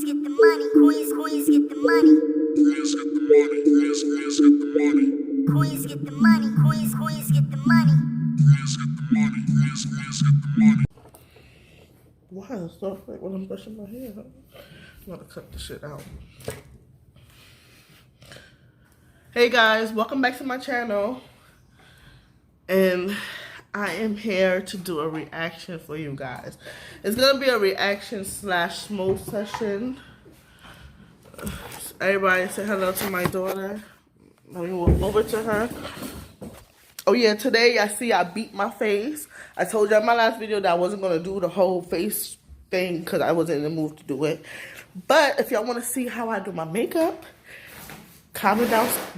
Queens get the money. Queens get the money. Queens get the money. Queens get the money. Queens get the money. Queens get the money. Queens get the money. Queens get the money. Why is stuff like when I'm brushing my hair? I'm gonna cut this shit out. Hey guys, welcome back to my channel. And I am here to do a reaction for you guys. It's gonna be a reaction slash smoke session. Everybody say hello to my daughter. Let me move over to her. Oh yeah, today I beat my face. I told you in my last video that I wasn't gonna do the whole face thing because I wasn't in the mood to do it. But if y'all wanna see how I do my makeup, comment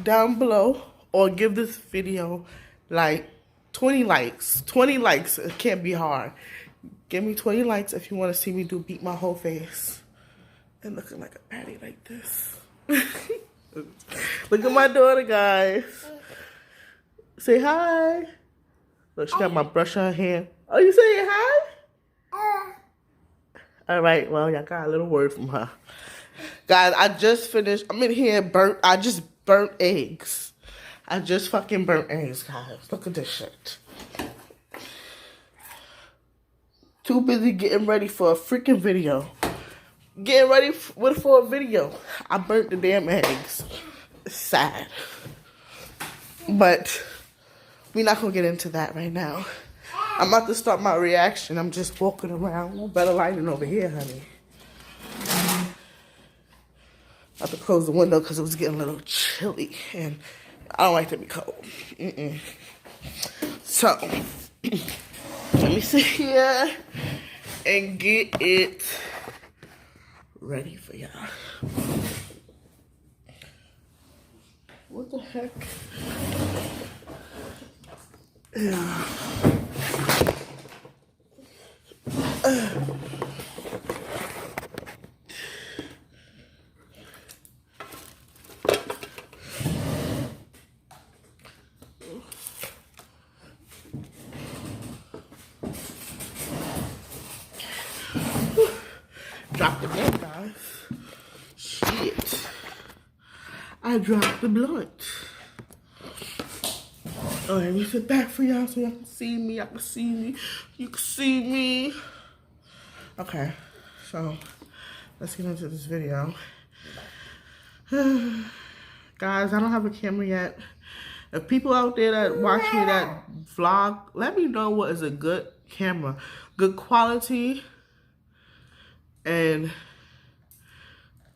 down below or give this video like 20 likes. 20 likes, it can't be hard. Give me 20 likes if you wanna see me beat my whole face. And looking like a patty like this. Look at my daughter, guys. Say hi. Look, she got my brush on her hand. Oh, you saying hi? All right, well, y'all got a little word from her. Guys, I just finished. I'm in here I just burnt eggs. I just fucking burnt eggs, guys. Look at this shit. Too busy getting ready for a freaking video. Getting ready for a video. I burnt the damn eggs. It's sad. But we're not going to get into that right now. I'm about to start my reaction. I'm just walking around. Better lighting over here, honey. I have to close the window because it was getting a little chilly. And I don't like to be cold. So, let me sit here and get it ready for y'all. What the heck? Yeah. Dropped the blunt, guys. Shit. I dropped the blunt. All right, let me sit back for y'all so y'all can see me. Y'all can see me. You can see me. Okay, so let's get into this video. Guys, I don't have a camera yet. If people out there that watch me that vlog, let me know what is a good camera. Good quality. And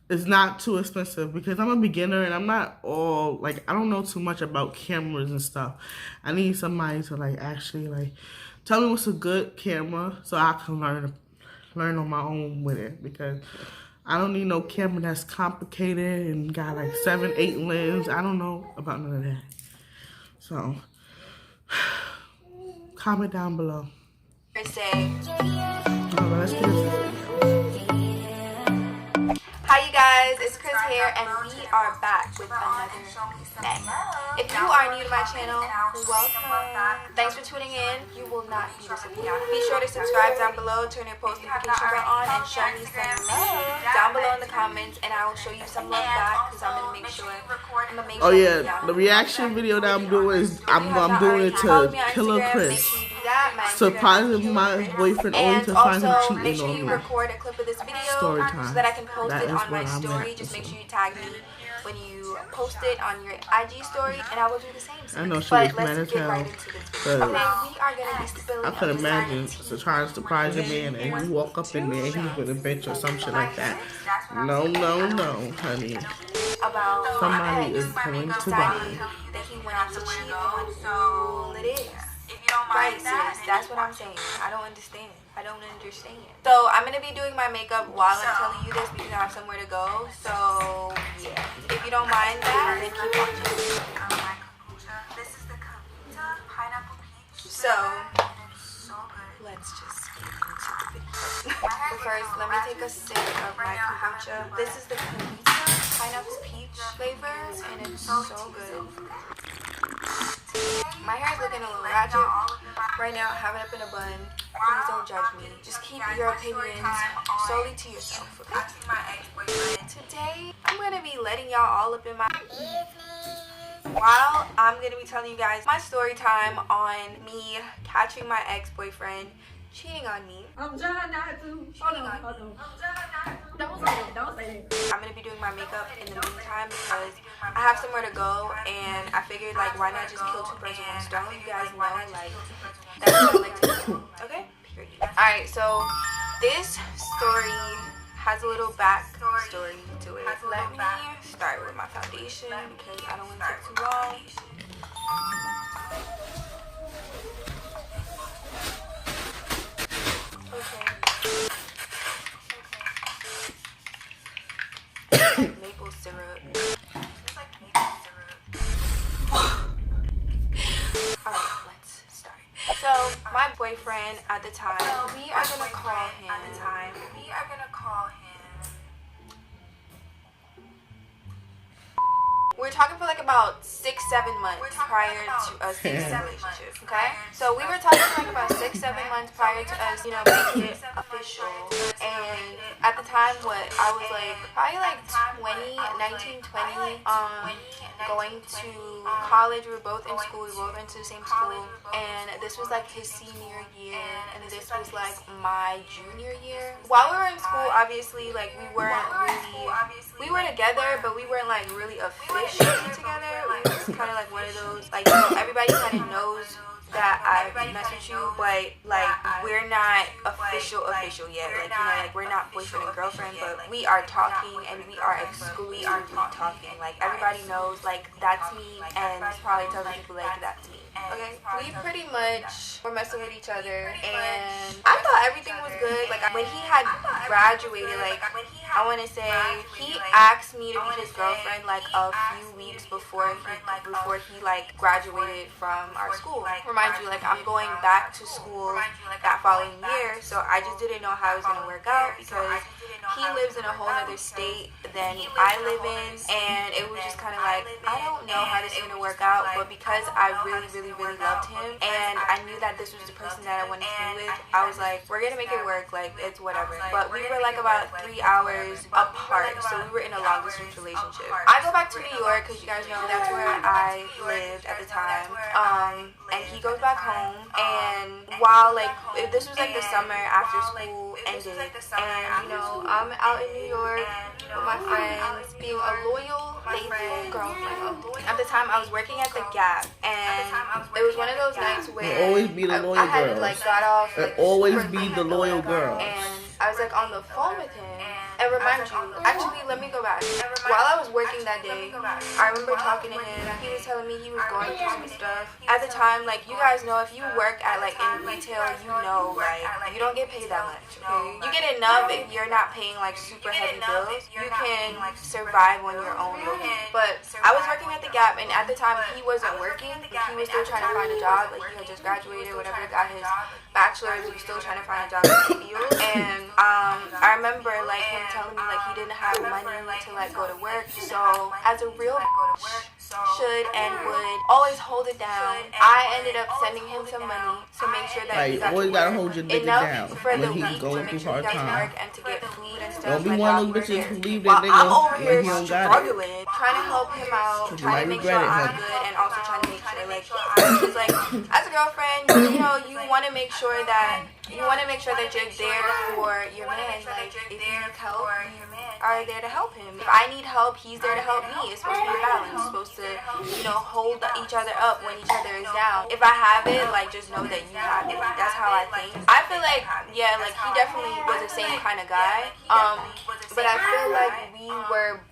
it's not too expensive because I'm a beginner and I'm not all, like, I don't know too much about cameras and stuff. I need somebody to, like, actually, like, tell me what's a good camera so I can learn on my own with it, because I don't need no camera that's complicated and got, like, 7, 8 lenses. I don't know about none of that. So, comment down below. Alright, let's get into this video. Hi you guys, it's Chris here and we are back with another thing. If you are new to my channel, welcome. Thanks for tuning in. You will not be disappointed. Be sure to subscribe down below, turn your post notification bell on, and show me some love down below in the comments, and I will show you some love back because I'm gonna make sure. Oh yeah, the reaction video that I'm doing is I'm doing it to Killa Kryss. Surprising my boyfriend only to find him cheating make sure on you me. record a clip of this video Story time. so that I can post That it is on my what I'm story. at. Just make sure you tag me when you post it on your IG story, and I will do the same. I know she But was mad let's as get right hell. into this video. Okay, we are gonna be spilling. I could imagine trying to surprise a man and you walk up in there and he's with a bitch or some shit like that. No, no, no, honey. About Somebody is going to die. that he wanted to cheat on who it is. Right, sis, that's what I'm saying. I don't understand. So I'm gonna be doing my makeup while I'm telling you this because I have somewhere to go. So yeah, if you don't mind that, then keep watching. So let's just get into the video. But first, let me take a sip of my kombucha. This is the kombucha pineapple peach flavor, and it's so good. My hair is looking a little ratchet right now. I have it up in a bun. Please don't judge me. Just keep your opinions solely to yourself. Okay? be letting y'all all up in my while I'm gonna be telling you guys my story time on me catching my ex-boyfriend cheating on me. I'm trying not to. Don't say that. I'm gonna be doing my makeup in the meantime because I have somewhere to go, and I figured, like, why not just kill two birds with one stone? You guys know, like, that's what I like to do. Okay? Period. Alright, so this story has a little back story to it. Let me start with my foundation because I don't want to take too long. Okay. Maple syrup. Alright, let's start. So, my boyfriend at the time, we are gonna call him. We're talking for like about 6-7 months prior to us being in a relationship, okay? So we were talking for like about 6-7 months prior to us, you know, making it official. And at the time, I was like, probably like 19, 20, going to college. We were both in school, we both went to the same school. And this was like his senior year, and this was like my junior year. While we were in school, obviously, like, we were together, but we weren't like really officially together. We were just kind of like one of those, like, you know, everybody kind of knows that I mess with you, but like we're not official yet. Like, you know, like we're not boyfriend and girlfriend, but we are talking and we are exclusively talking. Like, everybody knows, like, that's me, and probably telling people like that's me. Okay, we pretty much were messing with each other, and I thought everything was good. Like, when he had graduated, like, I want to say he asked me to be his girlfriend like a few weeks before he like graduated from our school. Remind you, like, I'm going back to school that following year, so I just didn't know how it was gonna work out because he lives in a whole other state than I live in, and it was just kind of like, I don't know how this is gonna work out, but because I really loved him, and I knew that this was the person that I wanted to be with, I was like, we're gonna make it work, like, it's whatever. But we were like about 3 hours apart, so we were in a long distance relationship. I go back to New York because you guys know that's where I lived at the time, and he goes back home, and while, like, this was like the summer after school ended, and, you know, I'm out in New York with my friends, being a loyal, faithful girlfriend. At the time, I was working at the Gap, and it was one of those nights where always be the loyal I had girl. like got off. Like, always be the loyal girl. And I was like on the phone with him. And remind you, actually, let me go back. While I was working that day, I remember talking to him. He was telling me he was going through some stuff. At the time, like, you guys know, if you work at, like, in retail, you know, like, you don't get paid that much, okay? You get enough if you're not paying, like, super heavy bills. You can survive on your own. But I was working at the Gap, and at the time, he wasn't working. Like, he was still trying to find a job. Like, he had just graduated, whatever, got his bachelor's. He was still trying to find a job in the field. And I remember, like, him telling me, like, he didn't have money to, like, go to work. So as a real should and would always hold it down, I ended up sending him some money to make sure that he got always gotta hold your nigga down for the when he week going to make through sure hard he got to work time. and to get food and stuff. Don't be like one that. of those bitches who leave While that I'm nigga over when here he don't got it. struggling, trying to help him out, trying to make sure I'm good, and also trying to make sure, like, because, like, as a girlfriend, you know, you want to make sure that you're there for your man. Like, if you need help, you are there to help him. If I need help, he's there to help me. It's supposed to be a balance. It's supposed to, you know, hold each other up when each other is down. If I have it, like, just know that you have it. That's how I think. I feel like, yeah, like, he definitely was the same kind of guy. But I feel like we were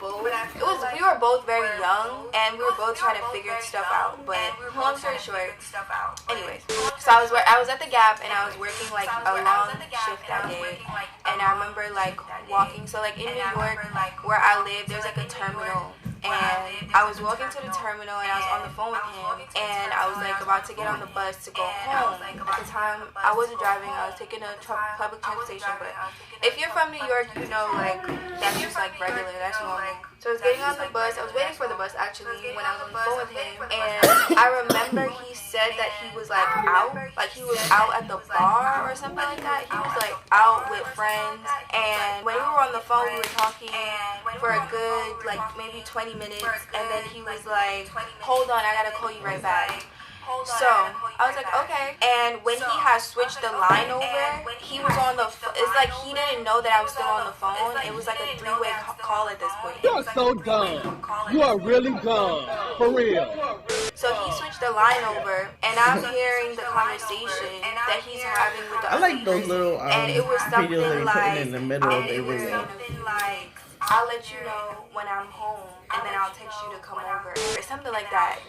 both very young, and we were both trying to figure stuff out. But long story short, anyways, so I was at the Gap, and I was working like a long shift that day, and I remember like walking. So like in New York, where I live, there's like a terminal. And I was walking to the terminal, and I was on the phone with him, and I was like about to get on the bus to go home. At the time, I wasn't driving, I was taking a public transportation. But if you're from New York, you know, like, that's just like regular, that's normal. So I was getting on the bus, I was waiting for the bus actually when I was on the phone with him, and I remember he said that he was like he was out at the bar or something like that. He was like out with friends, and when we were on the phone we were talking for a good like maybe 20 minutes, and then he was like, hold on, I gotta call you right back. So I was like, okay. And when he had switched the line over, he was on the it's like he didn't know that I was still on the phone. It was like a three-way call at this point. You are so dumb. You are really dumb. For real. So he switched the line over, and I'm hearing the conversation that he's having with the I like those little and it was something videos they putting in the middle of it their was video. something like, I'll let you know when I'm home, and then I'll text you to come over, or something like that.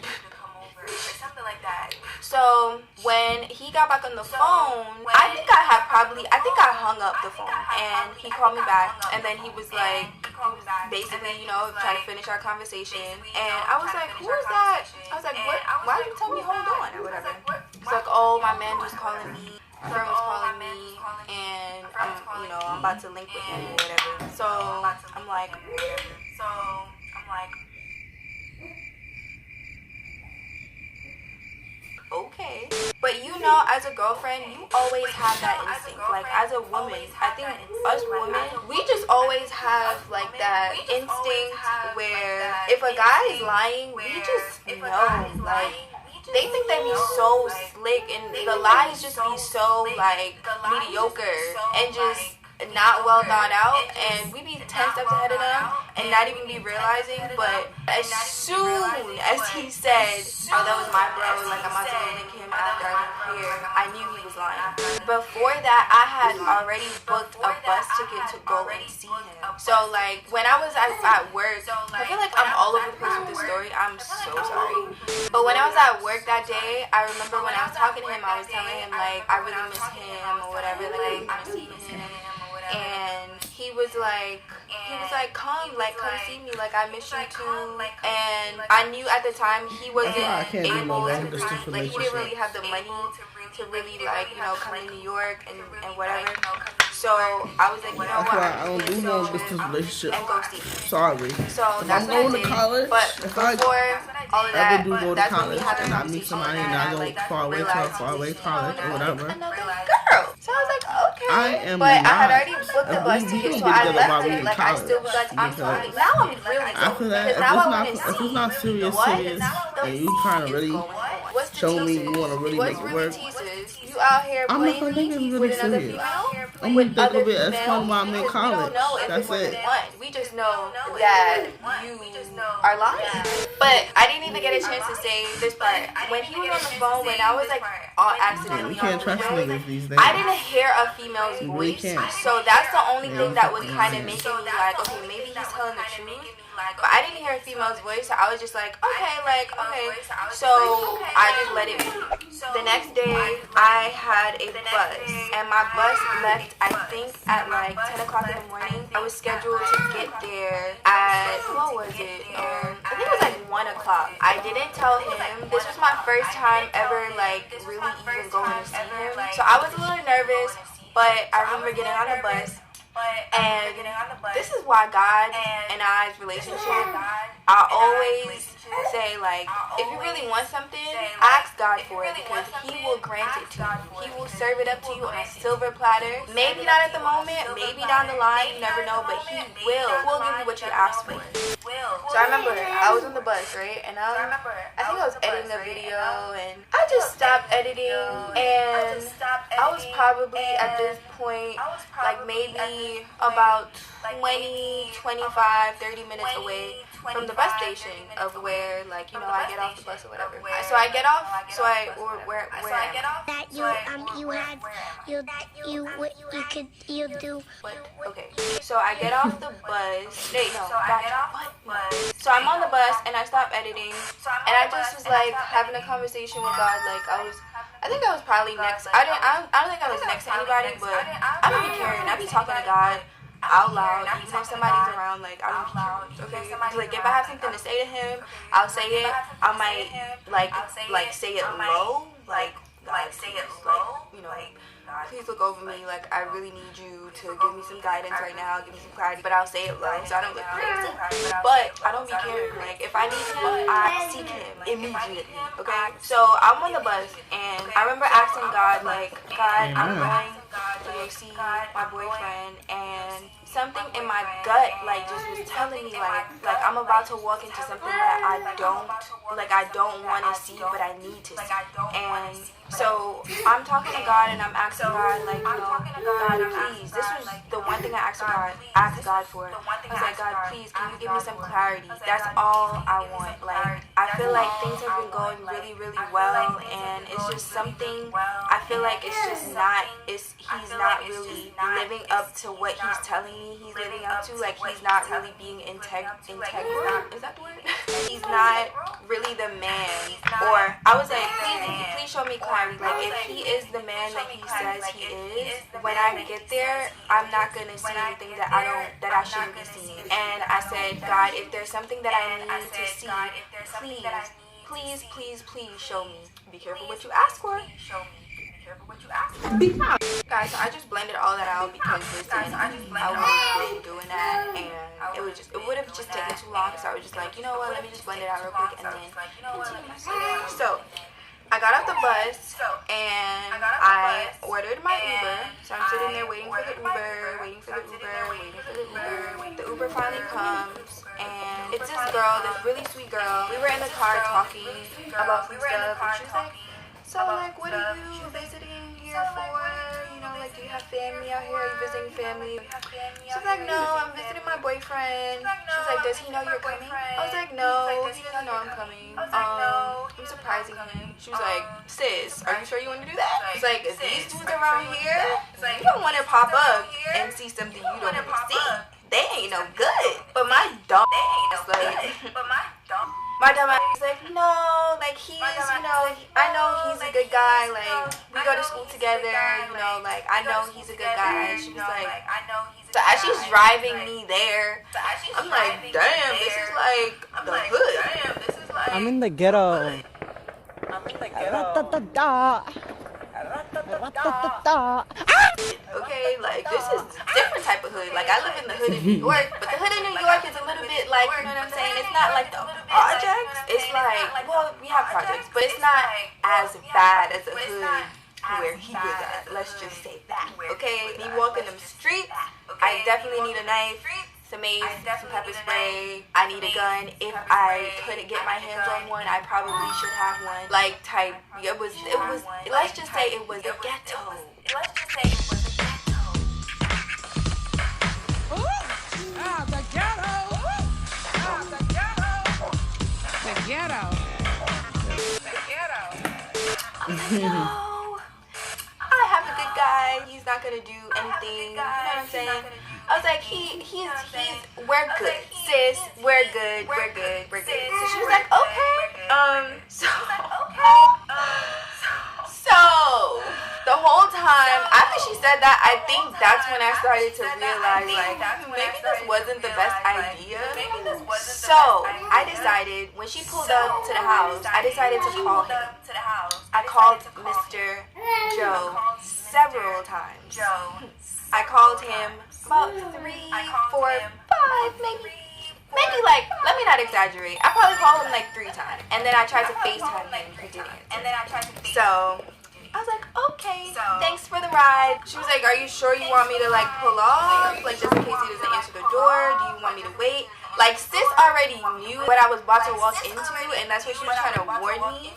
So when he got back on the phone, I think I hung up the phone, and he called me back, and then he was like, basically, you know, trying to finish our conversation, and I was like, who is that? I was like, what? Why did you tell me hold on or whatever? He's like, oh, my man was calling me, my friend was calling me, and you know, I'm about to link with him or whatever. So I'm like. Okay. But you know, as a girlfriend, you always have that instinct. Like, as a woman, I think us women, we just always have, like, that instinct where if a guy is lying, we just know. Like, they think they be so slick, and the lies just be so, like, mediocre and just not well thought out, and we be 10 steps ahead of them and not even be realizing. But as soon as he said, oh, that was my bro, like I'm about to go link him after I left here, I knew he was lying. Before that, I had already booked a bus ticket to go and see him. So like when I was at work, I feel like I'm all over the place with this story, I'm so sorry. But when I was at work that day, I remember when I was talking to him, I was telling him like I really miss him or whatever, like I want to see him. And he was like, come see me, like I miss you too. And I knew at the time he wasn't able to, like he didn't really have the money to really like, you know, come to New York and whatever. So I was like, you know what, I don't do no distance relationship. and go see him. Sorry. So that's what I going did. to college, But if I before all of ever that, do go to that's when we college had the and I meet conversation somebody and I go far away to a far away college or whatever, another girl. So I was like, okay. I am but I had not. already booked the bus We ticket, can so get I together left while we it. in Like I college, still was like, I'm because sorry. Now I'm really after that, because now I want to if it's not serious, what and you trying to really What's the show me teasers? you want to really What's make it really work, teasers? You out here I'm not playing gonna make it me really with another serious. female? I'm With gonna think other of it as females? fun while I'm in Because we college. don't know if That's it was it. one. We just know that you are lying. But I didn't even get a chance to say this part. When he was on the phone, when I was like accidentally You can't on trust the way, niggas these days. I didn't hear a female's You really voice. can't. So that's the only thing that was Yeah. kind of making me like, okay, maybe he's telling the truth. But I didn't hear a female's voice, so I was just like, okay. So I just let it be. The next day, I had a bus, and my bus left, I think, at like 10 o'clock in the morning. I was scheduled to get there at, what was it? I think it was like 1 o'clock. I didn't tell him. This was my first time ever, like, really even going to see him. So I was a little nervous, but I remember getting on the bus. And this is why God and I's relationship, I always say, like, if you really want something, ask God for it, because He will grant it to you. He will serve it up to you on a silver platter. Maybe not at the moment, maybe down the line, you never know, but He will give you what you ask for. So I remember I was on the bus, right, and I think I was editing the video, and I just stopped editing, and I was probably at this point like maybe about 20, 25, 30 minutes away from the bus station of where, like, you know, I get off the bus or whatever. So I get off, where I get off. That you do. Okay, so I get off the bus. So I'm on the bus and I stop editing, and I just was like having a conversation with God. Like I think I was probably next. I don't think I was next to anybody, but I don't be caring. I be talking to God out loud, even if somebody's around. Like, I don't be caring. Okay, like if I have something to say to Him, I'll say it. I might like say it low, like God, please, like, you know, please look over me. Like, I really need you to give me some guidance right now, give me some clarity. But I'll say it low so I don't look crazy. But I don't be caring. Like, if I need him, I seek him immediately. Okay? So I'm on the bus, and I remember asking God, like, God, I'm going to go see my boyfriend, and something in my gut, like, just was telling me, like I'm about to walk into something that I don't want to see, but I need to see. And so I'm talking to God, and I'm asking God, like, you know, God, please, this was the one thing I asked God for. I was like, God, please, can you give me some clarity? That's all I want. Like, I feel like things have been going really, really well, and it's just something, I feel like it's just not, he's not really living up to what he's telling me he's living up to. Like, he's not really being is that the word? He's not really the man. Or I was like, please show me clarity. Like, if he is the man that he says he is, when I get there, I'm not gonna see anything that I shouldn't be seeing. And I said, God, if there's something that I need to see, please show me. Be careful what you ask for. Guys, so I just blended all that out because I wasn't doing that, and it would have just taken too long. So I was just like, you know what, let me just blend it out real quick and then continue my story. So I got off the bus and I ordered my Uber. So I'm sitting there waiting for the Uber. The Uber finally comes, and it's this girl, this really sweet girl. We were in the car talking about some stuff, and she was like, so, like, what are you visiting here for? You know, like, do you have family out here? Are you visiting family? She's like, no, I'm visiting my boyfriend. She's like, does he know you're coming? I was like, no, he doesn't know I'm coming. I'm surprising him. She was like, sis, are you sure you want to do that? It's like, these dudes around here, you don't want to pop up and see something you don't want to see. They ain't no good. But my dumb ass, my dumb ass is like, no, like, he is, you know, I know he's a good guy, like, we go to school together, you know, like, I know he's a good guy. She was like, so as she's driving me there, I'm like, damn, this is like the hood. I'm in the ghetto. Okay, like, this is a different type of hood. Like, I live in the hood in New York, but the hood in New York is a little bit like, you know what I'm saying? It's not like the projects. It's like, well, we have projects, but it's not as bad as the hood where he was at. Let's just say that. Okay, me walking them streets, I definitely need a knife, some mace, some pepper spray. I need a gun. If I couldn't get my hands on one, I probably should have one. Like, type, it was, let's just say it was the ghetto. No, I have a good guy. He's not gonna do anything. You know what I'm saying? I was like, we're good, sis. We're good. So she was like, okay. So the whole time after she said that, I think that's when I started to realize, like, maybe this wasn't the best idea. So I decided, when she pulled up to the house, I decided to call him. I called Mr. Joe several times. I called him about 3, 4, 5, maybe, like, let me not exaggerate. I probably called him like 3 times, and then I tried to FaceTime him. He didn't. So I was like, okay, thanks for the ride. She was like, are you sure you want me to, like, pull off? Like, just in case he doesn't answer the door, do you want me to wait? Like, sis already knew what I was about to walk into, and that's what she was trying to warn me.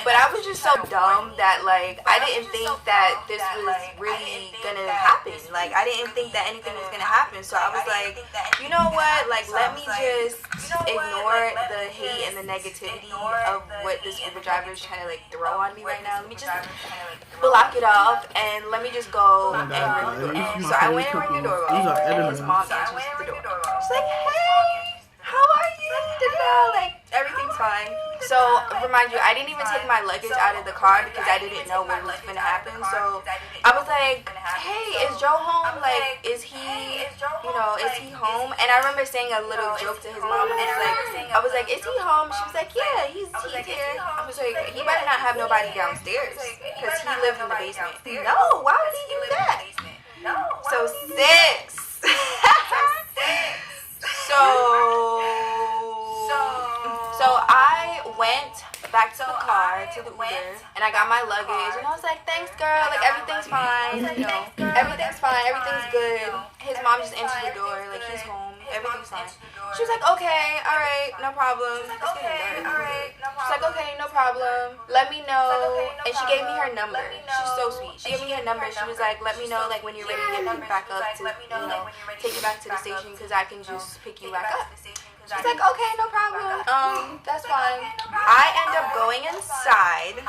But I was just so dumb that, like, I didn't think that this was really gonna happen. Like, I didn't think that anything was gonna happen. So I was like, you know what? Like, let me just ignore the hate and the negativity of what this Uber driver is trying to, like, throw on me right now. Let me just block it off, and let me just go and ring the doorbell. So I went and rang the doorbell, and his mom answers the door. She's like, hey, how are you? Like, everything's fine. So, remind you, I didn't even take my luggage out of the car because I didn't know what was going to happen. So, I was like, hey, is Joe home? Like, is he home? And I remember saying a little joke to his mom. And I was like, is he home? She was like, yeah, he's here. I was like, he better not have nobody downstairs because he lived in the basement. No, why would he do that? So, 6. So I went back to the car, to the Uber, and I got my luggage, and I was like, thanks, girl, like, everything's fine, you know, everything's fine, everything's good. His mom just answered the door, like, he's home, everything's fine. She was like, okay, alright, no problem. She's like, okay, no problem, let me know, and she gave me her number. She's so sweet. She gave me her number. She was like, let me know, like, when you're ready to get back up to, you know, take you back to the station, because I can just pick you back up. She's like, okay, no problem. That's fine. I end up going inside.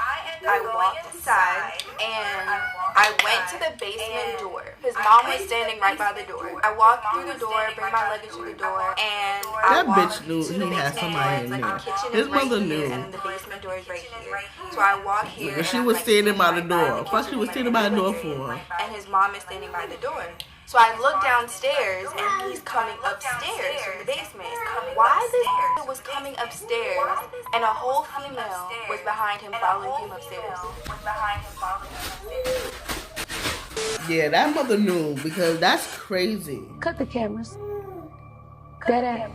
I walked inside, and I went to the basement door. His mom was standing right by the door. I walked through the door, bring my luggage through the door, and I walked knew to the he had basement somebody door. in Like, there. the kitchen His is right mother here, knew. and the basement door is right here. So I walk here. But she and was I'm, like, standing by the sitting door. right What she was standing by the door for? and his mom is standing by the door. So I look downstairs, and he's coming upstairs from the basement. Why this nigga was coming upstairs, and a whole female was behind him following him upstairs? Yeah, that mother knew, because that's crazy. Cut the cameras. Dead ass.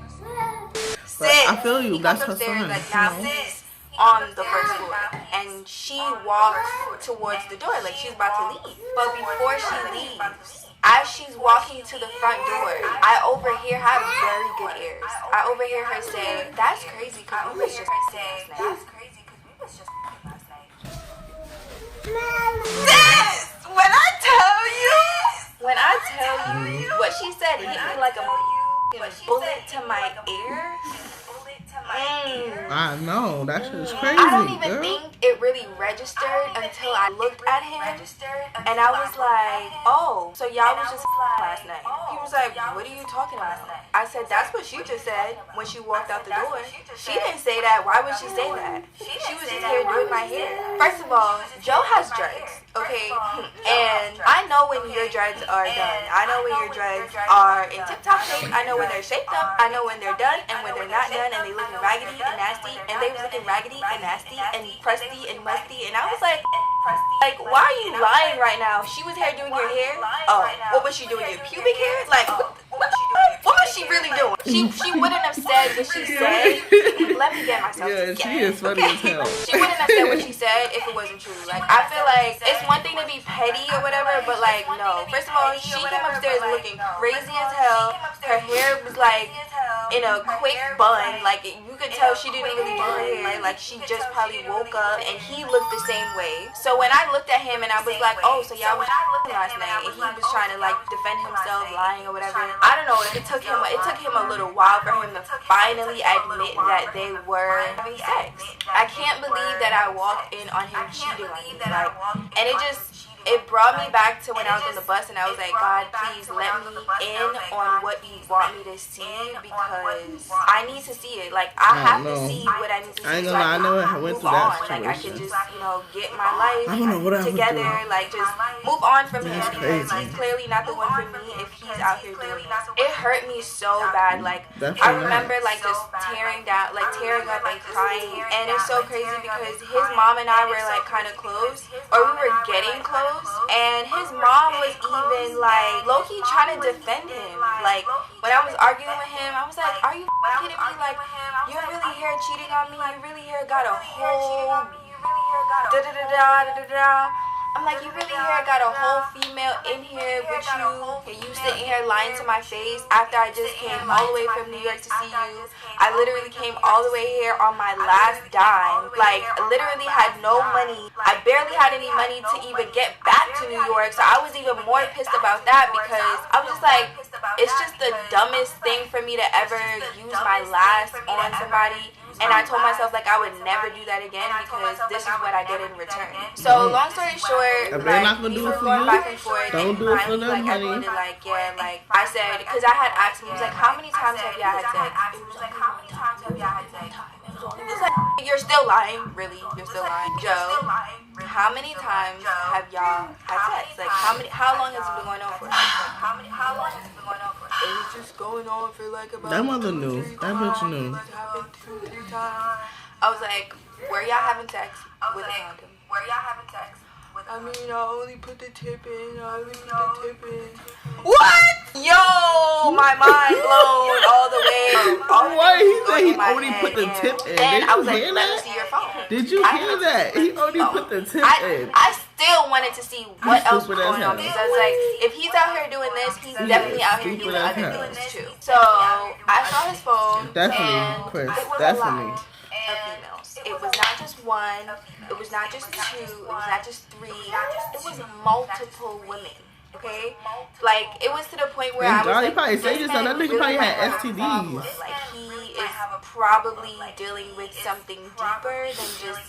But I feel you, He that's comes her upstairs, son. like, now he's on the first floor, and she walks towards the door like she's about to leave. But before she leaves, as she's walking to the front door, I overhear her have very good ears. I overhear her say, that's crazy because we was just last night. Sis, when I tell you what she said hit me like a bullet to my ear. I know, that shit is crazy, I don't even girl. think it really registered until I looked at him, and I was like, oh, so y'all was just last night. He was like, what are you talking about? I said, that's what she just said when she walked out the door. She didn't say that. Why would she say that? She was just here doing my hair. First of all, Joe has dreads, okay? And I know when your dreads are done. I know when your dreads are in tip-top shape. I know when they're shaped up. I know when they're done and when they're not done, and they looking raggedy and nasty, and they was looking raggedy and nasty and crusty and musty, and I was like, why are you lying right now? She was here doing your hair? Oh, what was she doing? Your pubic hair? Like, what was she really doing? She wouldn't have said what she said. Let me get myself Yeah, together. she is funny as hell. She wouldn't have said what she said if it wasn't true. Like, I feel like it's one thing to be petty or whatever, but like, no. First of all, she came upstairs looking crazy as hell. Her hair was like in a quick bun. Like, you could tell she didn't really do her hair. Like, she just probably woke up, and he looked the same way. So when I looked at him and I was like, oh, so y'all was last night, and he was trying to like defend himself, lying or whatever. I don't know. It took him a little while for him to finally admit that they were having sex. I can't believe that I walked in on him cheating on me. Like, and it brought me back to when I was on the bus, and I was like, God, please let me in on what you want me to see, because I need to see it. Like, I have to see what I need to see. I ain't so gonna lie, I know I can went move through that on. Like, I can situation. just, get my life I don't know what I would together. do. Like, just move on from him, That's because crazy. he's clearly not the one for me if he's out here doing this. It hurt me so bad. Like, Definitely I remember like just tearing up and crying, and it's so crazy because his mom and I were like kind of close, or we were getting close, and his mom was even like low-key trying to defend him. Like, when I was arguing with him, I was like, are you kidding me? Like, you're really here cheating on me? You really here got a whole da-da-da-da-da-da-da. I'm like, you really here got a whole female in here with you, and you sitting here lying to my face after I just came all the way from New York to see you. I literally came all the way here on my last dime. Like, literally had no money. I barely had any money to even get back to New York, so I was even more pissed about that, because I was just like, it's just the dumbest thing for me to ever use my last on somebody. And I told myself, like, I would never do that again, because this is what I get in return. So, long story short, If they're not gonna we do were it for going you, back and forth, don't and do it for finally, them, like, at the honey. end of, like, yeah, like, I said, because I had asked him, he was like, how many times have y'all had sex? It was like, how many times have y'all had sex? It was like, You're still lying, really. You're still lying. Joe, how many times have y'all had sex? Like, how long has it been going on for? How long has it been going on for? It was just going on for like about That mother knew. That bitch knew. It happened 2-3 times. I was like, where y'all having sex with a condom? I mean, I only put the tip in. What? Yo, my mind blown all the way. Why he said he only put the tip in? Then Did I you was like, hear let me that? see your phone. Did you hear that? He only put the tip in. I still wanted to see what else was Stupid as going on hell. because, like, if he's out here doing this, he's definitely out here stupid doing as other hell. things too. So I saw his phone. Definitely, and Chris, it was definitely. a lot of females. It was not just one. It was not just two. It was not just three. It was multiple women. Okay, like it was to the point where I was God, he like, probably said this yourself. That man nigga probably really had might have a STDs. problem. Like he is probably dealing with something deeper than just.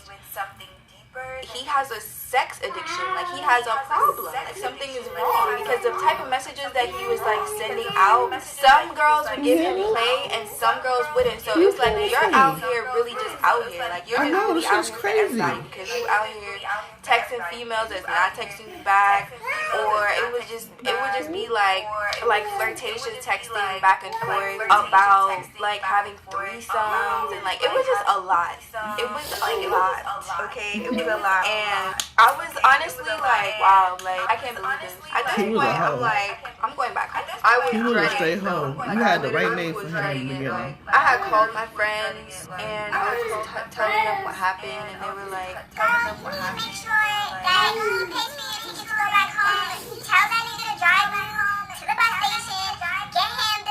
He has a sex addiction. Like he has a problem. Like something is wrong because the type of messages that he was like sending out. Some girls would give him play and some girls wouldn't. So it's like you're out here really just out here. Like you're just really out here for everybody because you out here texting females that's not texting you back, or it would just be like flirtatious texting back and forth about like having threesomes and like it was just a lot. It was a lot. Okay, it was a lot, and I was honestly like, wow, like I can't believe this. At this point, I'm like, I'm going back home. I was He would have ready. stayed home. You had the right name for him in the beginning. I had called my friends and I was just telling them what happened, and they were like, Make sure that he pays me if he gets to go back home. Tell that nigga to drive me home to the bus station. Get him,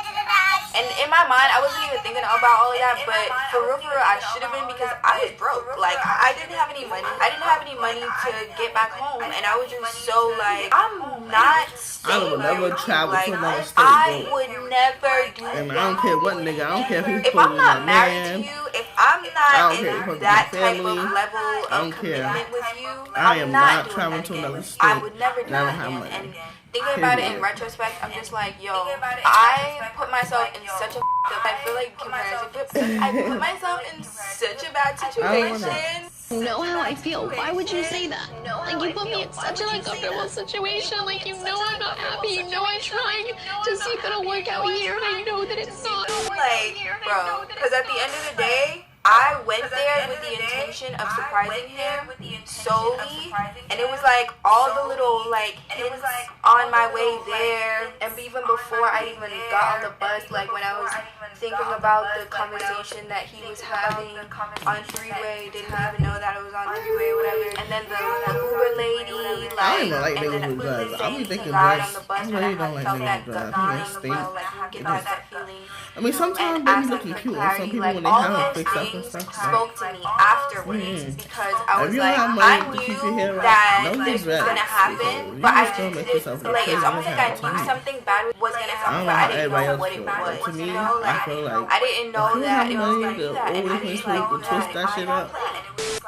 and in my mind, I wasn't even thinking about all of that, but for real, I should have been because I was broke. Like, I didn't have any money. I didn't have any money to get back home, and I was just so like, I'm not I would never travel to another state, I bro. would never do And that. I don't care what nigga. I don't care if he's If supposed to I'm be not my married man. to you, if I'm I not don't care if in you're that my type family. of level I of don't care. commitment with you, I am not doing traveling that to again. another I state. would never do And I don't that have again. money. And thinking about it in retrospect, I'm just like, yo, I put myself in such a I feel like comparative. I put myself in such a bad situation. You know how I feel. Why would you say that? Like, you put me in such an uncomfortable situation. Like, you know I'm not happy. You know I'm trying to see if it'll work out here, and I know that it's not. Like, bro, because at the end of the day, I went there with the intention of surprising him solely, and it was like all the little like hints on my way there, and even before I even got on the bus, like when I was thinking about the conversation that he was having on three-way, didn't even know that it was on three-way, whatever, and then the Uber lady, I don't even like and then niggas who drive. I be thinking ride that's. on the bus I when really I don't like felt niggas that who gut drive. feeling They about stink. like getting that feeling. I mean, sometimes they be looking cute. And some people, when they have them fixed up and stuff. Spoke to me afterwards because I was If you like, don't have I money to keep your knew hair that up, don't this do was that. gonna happen, You but I just don't just make yourself look like it's crazy almost like I as knew hell. something bad was gonna I happen, don't know but I how didn't everybody know else what it feels, but was. to me, You know, I feel like I didn't know if you that have it was money gonna to be that, and I overly just twist like twist that shit up,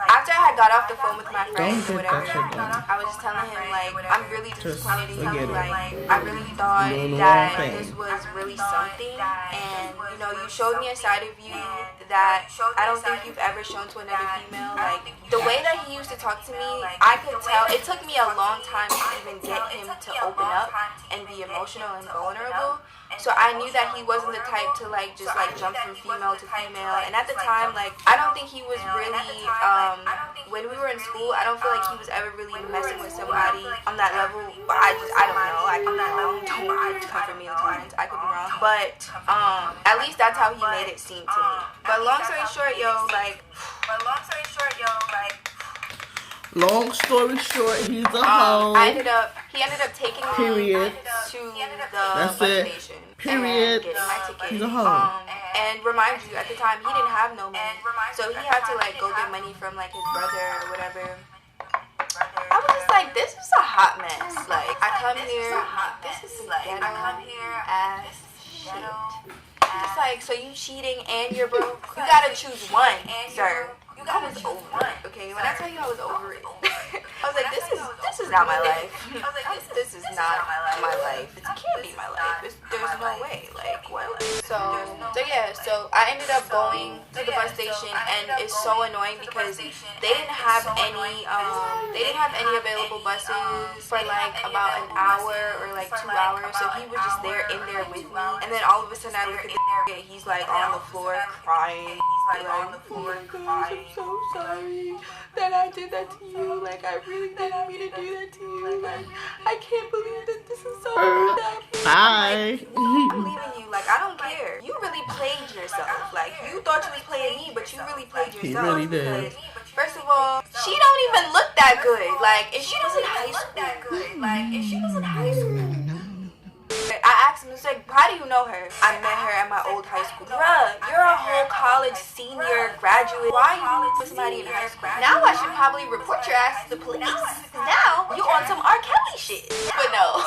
after I had got off the phone with my don't friends or get that whatever, shit done. I was just telling him like I'm really disappointed in forget you. it. Like I really thought Doing the that wrong thing. this was really something, and you know you showed me a side of you that I don't think you've ever shown to another female. Like the way that he used to talk to me, I could tell. It took me a long time to even get him to open up and be emotional and vulnerable. So I knew that he wasn't the type to like just like jump from female to female. And at the time, like I don't think he was really when we were in school, I don't feel like he was ever really messing with somebody on that level. But I don't know. I could be wrong. Don't come for me in the comments. I could be wrong. But at least that's how he made it seem to me. But long story short, Long story short, he's a hoe. he ended up taking me Period. to the That's bus it. station. Period. And getting my ticket. He's a hoe. And remind you, at the time, he didn't have no money. So he had to, like, go get money from, like, his brother or whatever. I was just like, this is a hot mess. Like, I come here, this is ghetto ass shit. It's like, so you cheating and you're broke? You gotta choose one, sir. I was over it, okay? When I tell you I was over it, I was like, this is not my life. This is not my life. It can't be my life. There's no way. Like, what? So yeah, so I ended up going to the bus station, and it's so annoying because they didn't have any available buses for like about an hour or like 2 hours. So he was just there in there with me, and then all of a sudden I look at the and he's like on the floor crying. Like, oh my gosh, I'm so sorry that I did that to you. Like, I really didn't mean to do that to you. Like, I can't believe that this is so messed up. Hi. Like, I'm leaving you. Like, I don't care. You really played yourself. Like, you thought you was playing me, but you really played yourself. He really did. Because, first of all, she don't even look that good. Like, if she was in high school. I asked him, it's like, how do you know her? I met her at my old high school. Bruh, you're a whole college senior graduate. Why are you with somebody in high school? Now I should probably report your ass to the police. Now you on some R. Kelly shit. But no.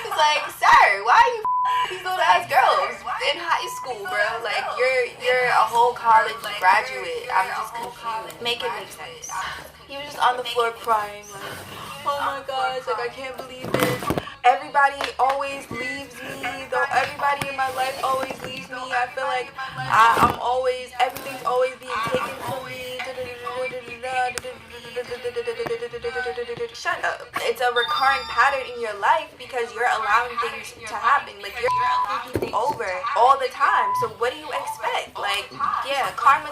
It's like, sir, why are you these little ass girls in high school, bro? Like, you're a whole college graduate. I'm just confused. Make it make sense. He was just on the floor crying, like, oh my gosh, like, I can't believe this. Everybody always leaves me, though. Everybody in my life always leaves me. I feel like everything's always being taken from me. Shut up. It's a recurring pattern in your life because you're allowing things to happen. Like, you're people over all the time. So what do you expect? Like, yeah, karma,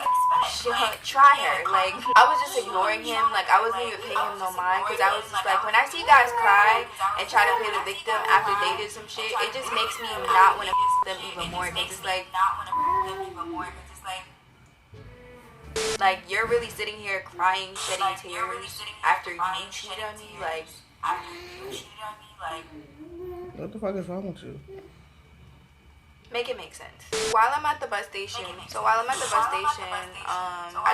try her. Like, I was just ignoring him. Like, I wasn't even paying him no mind because I was just like, when I see guys cry and try to play the victim after they did some shit, it just makes me not want to them even more because it's like, you're really sitting here crying, shedding tears after you cheated on me. Like, What the fuck is wrong with you? make it make sense. While I'm at the bus station, I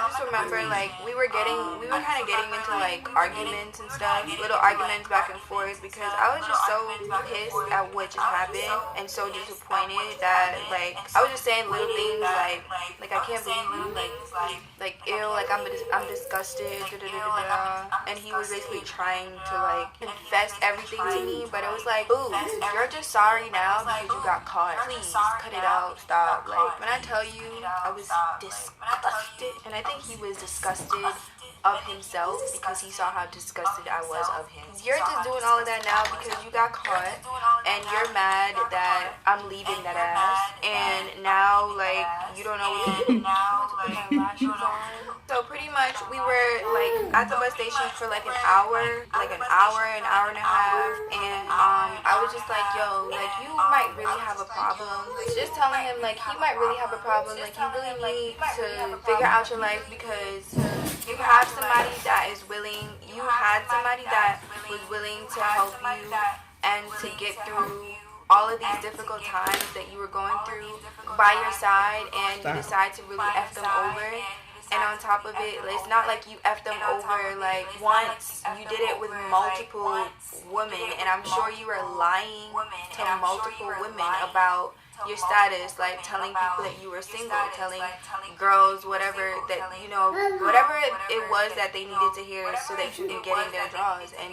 just remember, like, we were kind of getting into, like, arguments and stuff, little arguments back and forth, because I was just so pissed at what just happened, and so disappointed that, like, I was just saying little things, like, I can't believe you, like, ew, like, I'm disgusted, and he was basically trying to, like, confess everything to me, but it was like, ooh, you're just sorry now because you got caught. Please, cut it out, stop. Like, when I tell you, I was disgusted, and I think he was disgusted of himself because he saw how disgusted I was of him. You're just doing all of that now because you got caught, and you're mad that I'm leaving that ass, and now, like, you don't know what to do. So pretty much, we were, like, at the bus station for, like, an hour and a half, and, I was just like, yo, like, you might really have a problem. Just telling him, like, he might really have a problem, like, you really need to figure out your life because you have somebody that is willing, you had somebody that was willing to help you and to get through all of these difficult times that you were going through by your side, and you decide to really F them over. And on top of it, it's not like you F them over like once, you did it with multiple women, and I'm sure you were lying to multiple women about your status, like telling people that you were single, telling girls whatever that, you know, whatever it was that they needed to hear so that you can get in their draws, and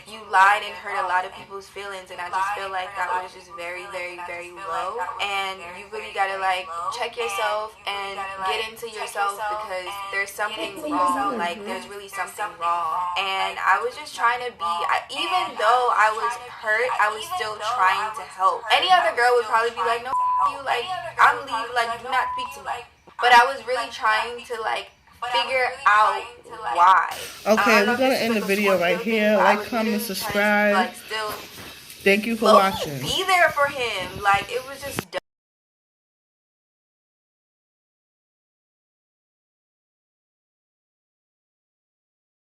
you lied and hurt a lot of people's feelings, and I just feel like that was just very, very, very low, and you really gotta, like, check yourself and get into yourself because there's something wrong, like, there's really something wrong, and I was just trying to be, even though I was hurt, I was still trying to help. Any other girl would probably be like, no, you, like, I'm leaving, like, do not speak to me. But I was really trying to, like, figure out why. Okay, we're gonna end the video right here. Like, comment, subscribe. Thank you for watching. Be there for him. Like, it was just dumb.